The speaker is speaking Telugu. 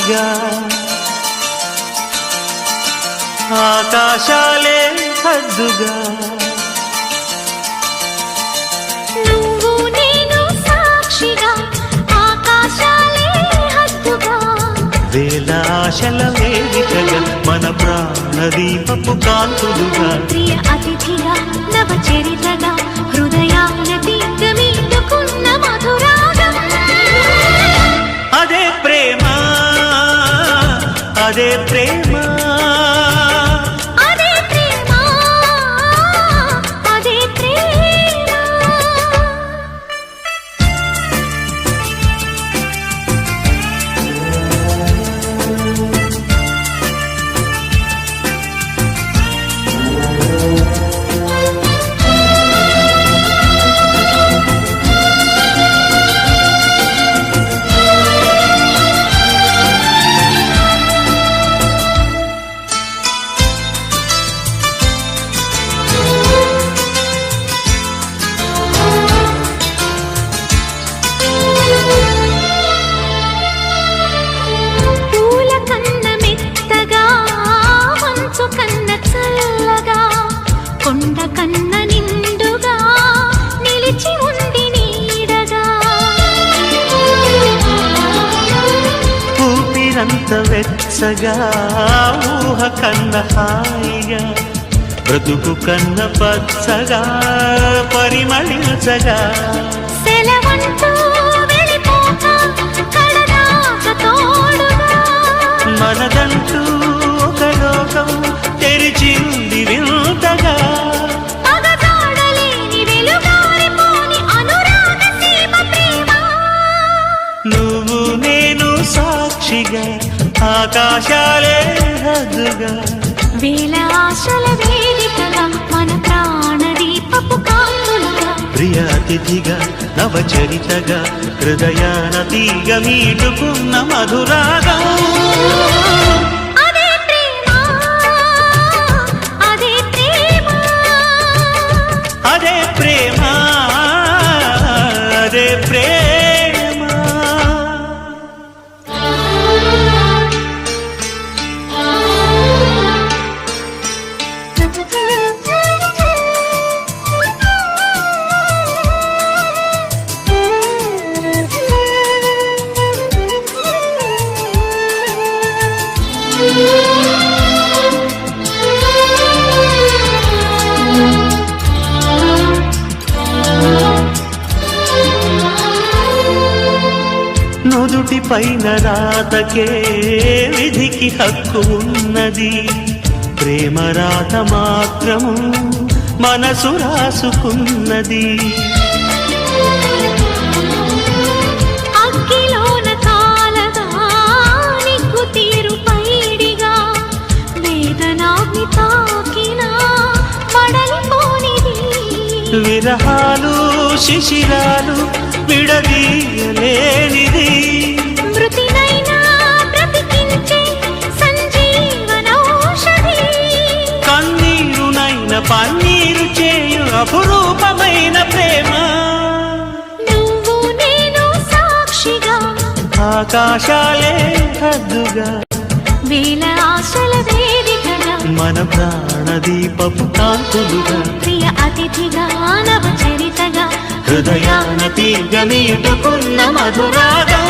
సాక్షిగా ఆకాశాలే హద్దుగా నువ్వు నేను సాక్షిగా ఆకాశాలే హద్దుగా వేల ఆశల వేదికగా మన ప్రాణదీపపు కాంతులుగా ప్రియ అతిథిగా నవ చరితగా హృదయాల తీర్థమీటుకున్న మధురాగం అదే ప్రేమ అదే ప్రేమ అదే ప్రేమ అదే ప్రేమ కొండ కన్న నిండుగా నిలిచి ఉంది నీడగా ఊపిరంత వెచ్చగా ఊహ కన్న హాయిగా బ్రతుకు కన్న పచ్చగా పరిమళించగా సెలవంటూ వెళ్ళిపోక కడదాక తోడుగా మనదంటూ ఒక లోకం తెరిచింది వింతగా పగదాడలేని వెలుగారిపోని అనురాగ సీమ ప్రేమ నువ్వు నేను సాక్షిగా ఆకాశాలే హద్దుగా వేల ఆశల వేదికగా మన ప్రాణదీపపు కాంతులుగా ప్రియ అతిథిగా నవచరితగా హృదయాన తీగ మీటుకున్న మధురాగం అదే ప్రేమ అదే ప్రేమ అదే ప్రేమ అదే ప్రేమ నుదుటి పైన రాతకే విధికి హక్కు ఉన్నది ప్రేమ రాత మాత్రము మనసు రాసుకున్నది అగ్గిలోన కాలగా నిగ్గు తీరు పైడిగా వేదనాగ్ని తాకినా పడలిపోనిది విరహాలు శిశిరాలు విడదీయలేనిది మృతినైనా బ్రతికించే సంజీవనౌషధి కన్నీరునైన పన్నీరు చేయు అపురూపమైన ప్రేమ నువ్వు నేను సాక్షిగా ఆకాశాలే హద్దుగా వేల ఆశల వేదికగా మన ప్రాణదీపపు కాంతులుగా ప్రియ అతిథిగా నవ చరితగా హృదయాన తీగ మీటుకున్న మధురాగం